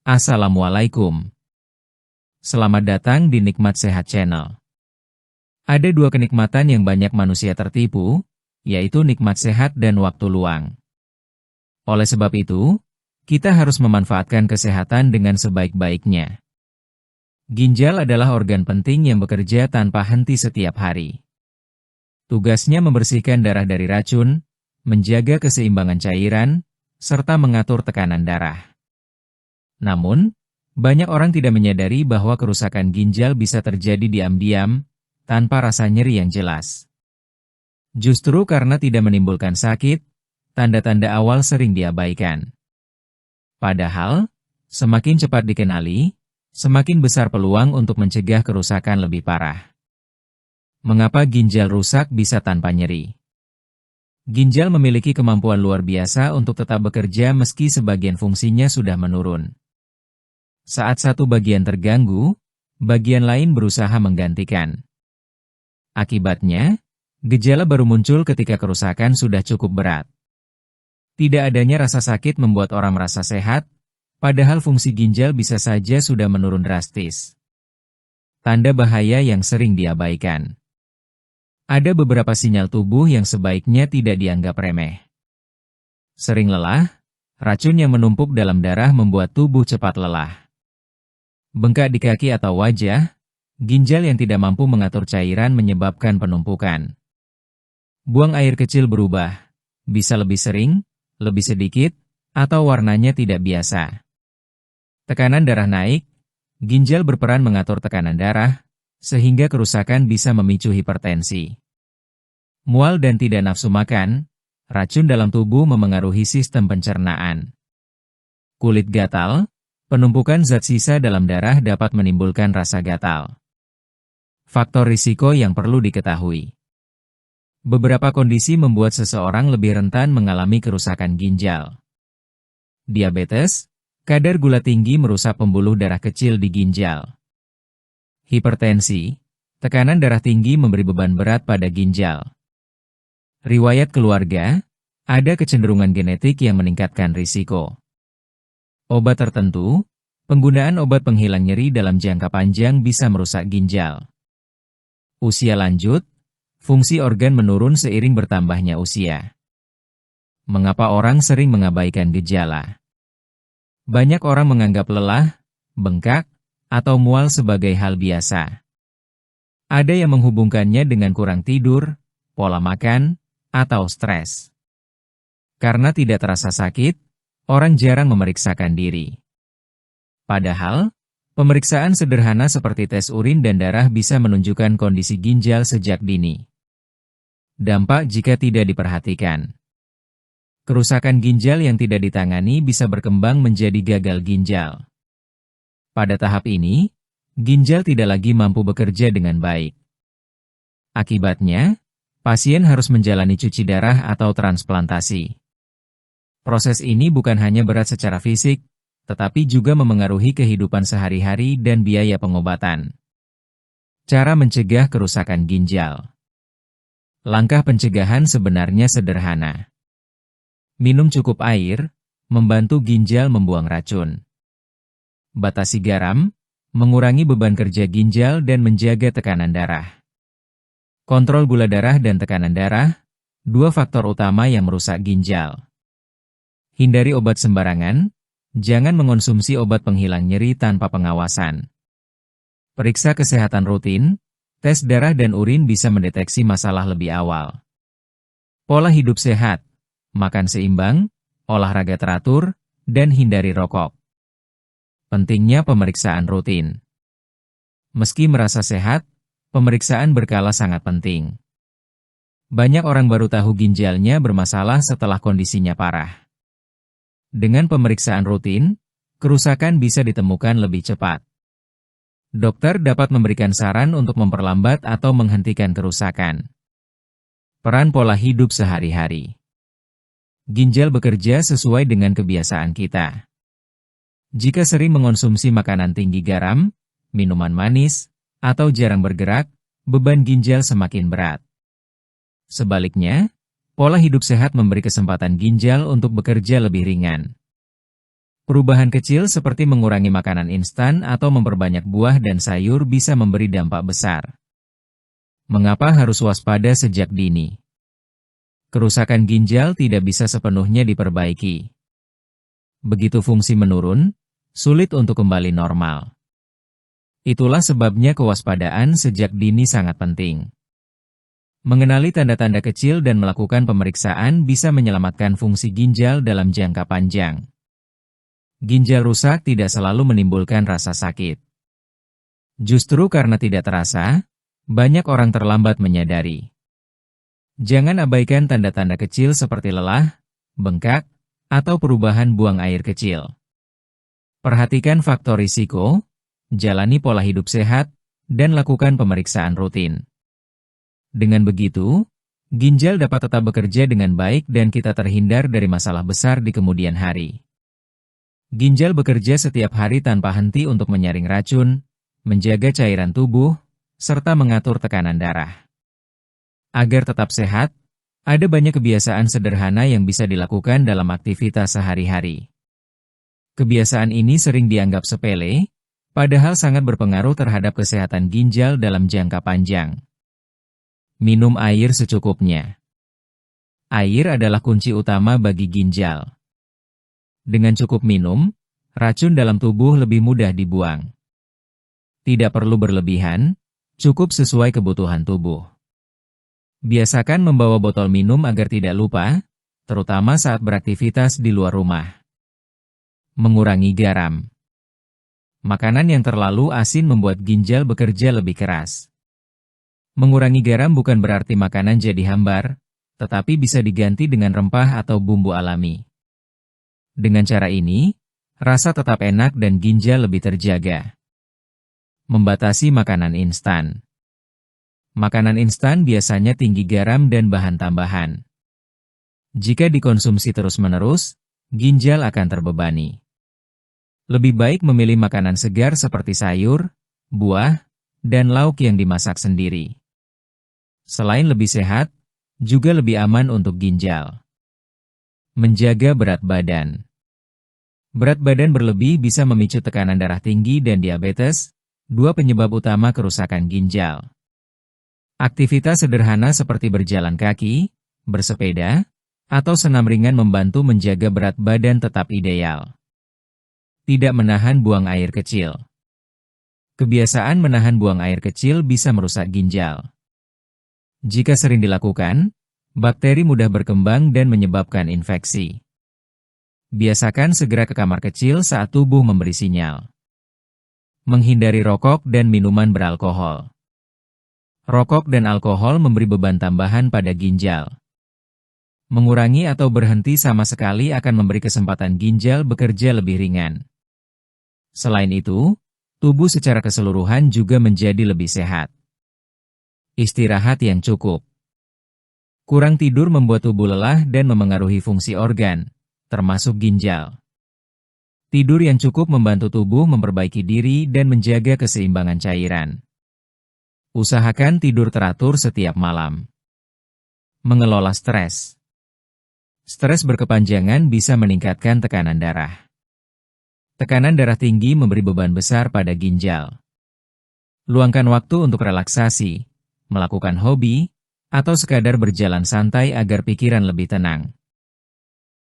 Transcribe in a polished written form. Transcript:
Assalamualaikum. Selamat datang di Nikmat Sehat Channel. Ada dua kenikmatan yang banyak manusia tertipu, yaitu nikmat sehat dan waktu luang. Oleh sebab itu, kita harus memanfaatkan kesehatan dengan sebaik-baiknya. Ginjal adalah organ penting yang bekerja tanpa henti setiap hari. Tugasnya membersihkan darah dari racun, menjaga keseimbangan cairan, serta mengatur tekanan darah. Namun, banyak orang tidak menyadari bahwa kerusakan ginjal bisa terjadi diam-diam, tanpa rasa nyeri yang jelas. Justru karena tidak menimbulkan sakit, tanda-tanda awal sering diabaikan. Padahal, semakin cepat dikenali, semakin besar peluang untuk mencegah kerusakan lebih parah. Mengapa ginjal rusak bisa tanpa nyeri? Ginjal memiliki kemampuan luar biasa untuk tetap bekerja meski sebagian fungsinya sudah menurun. Saat satu bagian terganggu, bagian lain berusaha menggantikan. Akibatnya, gejala baru muncul ketika kerusakan sudah cukup berat. Tidak adanya rasa sakit membuat orang merasa sehat, padahal fungsi ginjal bisa saja sudah menurun drastis. Tanda bahaya yang sering diabaikan. Ada beberapa sinyal tubuh yang sebaiknya tidak dianggap remeh. Sering lelah, racun yang menumpuk dalam darah membuat tubuh cepat lelah. Bengkak di kaki atau wajah, ginjal yang tidak mampu mengatur cairan menyebabkan penumpukan. Buang air kecil berubah, bisa lebih sering, lebih sedikit, atau warnanya tidak biasa. Tekanan darah naik, ginjal berperan mengatur tekanan darah, sehingga kerusakan bisa memicu hipertensi. Mual dan tidak nafsu makan, racun dalam tubuh memengaruhi sistem pencernaan. Kulit gatal, penumpukan zat sisa dalam darah dapat menimbulkan rasa gatal. Faktor risiko yang perlu diketahui. Beberapa kondisi membuat seseorang lebih rentan mengalami kerusakan ginjal. Diabetes, kadar gula tinggi merusak pembuluh darah kecil di ginjal. Hipertensi, tekanan darah tinggi memberi beban berat pada ginjal. Riwayat keluarga, ada kecenderungan genetik yang meningkatkan risiko. Obat tertentu, penggunaan obat penghilang nyeri dalam jangka panjang bisa merusak ginjal. Usia lanjut, fungsi organ menurun seiring bertambahnya usia. Mengapa orang sering mengabaikan gejala? Banyak orang menganggap lelah, bengkak, atau mual sebagai hal biasa. Ada yang menghubungkannya dengan kurang tidur, pola makan, atau stres. Karena tidak terasa sakit, orang jarang memeriksakan diri. Padahal, pemeriksaan sederhana seperti tes urin dan darah bisa menunjukkan kondisi ginjal sejak dini. Dampak jika tidak diperhatikan. Kerusakan ginjal yang tidak ditangani bisa berkembang menjadi gagal ginjal. Pada tahap ini, ginjal tidak lagi mampu bekerja dengan baik. Akibatnya, pasien harus menjalani cuci darah atau transplantasi. Proses ini bukan hanya berat secara fisik, tetapi juga memengaruhi kehidupan sehari-hari dan biaya pengobatan. Cara mencegah kerusakan ginjal. Langkah pencegahan sebenarnya sederhana. Minum cukup air, membantu ginjal membuang racun. Batasi garam, mengurangi beban kerja ginjal dan menjaga tekanan darah. Kontrol gula darah dan tekanan darah, dua faktor utama yang merusak ginjal. Hindari obat sembarangan, jangan mengonsumsi obat penghilang nyeri tanpa pengawasan. Periksa kesehatan rutin, tes darah dan urin bisa mendeteksi masalah lebih awal. Pola hidup sehat, makan seimbang, olahraga teratur, dan hindari rokok. Pentingnya pemeriksaan rutin. Meski merasa sehat, pemeriksaan berkala sangat penting. Banyak orang baru tahu ginjalnya bermasalah setelah kondisinya parah. Dengan pemeriksaan rutin, kerusakan bisa ditemukan lebih cepat. Dokter dapat memberikan saran untuk memperlambat atau menghentikan kerusakan. Peran pola hidup sehari-hari. Ginjal bekerja sesuai dengan kebiasaan kita. Jika sering mengonsumsi makanan tinggi garam, minuman manis, atau jarang bergerak, beban ginjal semakin berat. Sebaliknya, pola hidup sehat memberi kesempatan ginjal untuk bekerja lebih ringan. Perubahan kecil seperti mengurangi makanan instan atau memperbanyak buah dan sayur bisa memberi dampak besar. Mengapa harus waspada sejak dini? Kerusakan ginjal tidak bisa sepenuhnya diperbaiki. Begitu fungsi menurun, sulit untuk kembali normal. Itulah sebabnya kewaspadaan sejak dini sangat penting. Mengenali tanda-tanda kecil dan melakukan pemeriksaan bisa menyelamatkan fungsi ginjal dalam jangka panjang. Ginjal rusak tidak selalu menimbulkan rasa sakit. Justru karena tidak terasa, banyak orang terlambat menyadari. Jangan abaikan tanda-tanda kecil seperti lelah, bengkak, atau perubahan buang air kecil. Perhatikan faktor risiko, jalani pola hidup sehat, dan lakukan pemeriksaan rutin. Dengan begitu, ginjal dapat tetap bekerja dengan baik dan kita terhindar dari masalah besar di kemudian hari. Ginjal bekerja setiap hari tanpa henti untuk menyaring racun, menjaga cairan tubuh, serta mengatur tekanan darah. Agar tetap sehat, ada banyak kebiasaan sederhana yang bisa dilakukan dalam aktivitas sehari-hari. Kebiasaan ini sering dianggap sepele, padahal sangat berpengaruh terhadap kesehatan ginjal dalam jangka panjang. Minum air secukupnya. Air adalah kunci utama bagi ginjal. Dengan cukup minum, racun dalam tubuh lebih mudah dibuang. Tidak perlu berlebihan, cukup sesuai kebutuhan tubuh. Biasakan membawa botol minum agar tidak lupa, terutama saat beraktivitas di luar rumah. Mengurangi garam. Makanan yang terlalu asin membuat ginjal bekerja lebih keras. Mengurangi garam bukan berarti makanan jadi hambar, tetapi bisa diganti dengan rempah atau bumbu alami. Dengan cara ini, rasa tetap enak dan ginjal lebih terjaga. Membatasi makanan instan. Makanan instan biasanya tinggi garam dan bahan tambahan. Jika dikonsumsi terus-menerus, ginjal akan terbebani. Lebih baik memilih makanan segar seperti sayur, buah, dan lauk yang dimasak sendiri. Selain lebih sehat, juga lebih aman untuk ginjal. Menjaga berat badan. Berat badan berlebih bisa memicu tekanan darah tinggi dan diabetes, dua penyebab utama kerusakan ginjal. Aktivitas sederhana seperti berjalan kaki, bersepeda, atau senam ringan membantu menjaga berat badan tetap ideal. Tidak menahan buang air kecil. Kebiasaan menahan buang air kecil bisa merusak ginjal. Jika sering dilakukan, bakteri mudah berkembang dan menyebabkan infeksi. Biasakan segera ke kamar kecil saat tubuh memberi sinyal. Menghindari rokok dan minuman beralkohol. Rokok dan alkohol memberi beban tambahan pada ginjal. Mengurangi atau berhenti sama sekali akan memberi kesempatan ginjal bekerja lebih ringan. Selain itu, tubuh secara keseluruhan juga menjadi lebih sehat. Istirahat yang cukup. Kurang tidur membuat tubuh lelah dan memengaruhi fungsi organ, termasuk ginjal. Tidur yang cukup membantu tubuh memperbaiki diri dan menjaga keseimbangan cairan. Usahakan tidur teratur setiap malam. Mengelola stres. Stres berkepanjangan bisa meningkatkan tekanan darah. Tekanan darah tinggi memberi beban besar pada ginjal. Luangkan waktu untuk relaksasi, melakukan hobi, atau sekadar berjalan santai agar pikiran lebih tenang.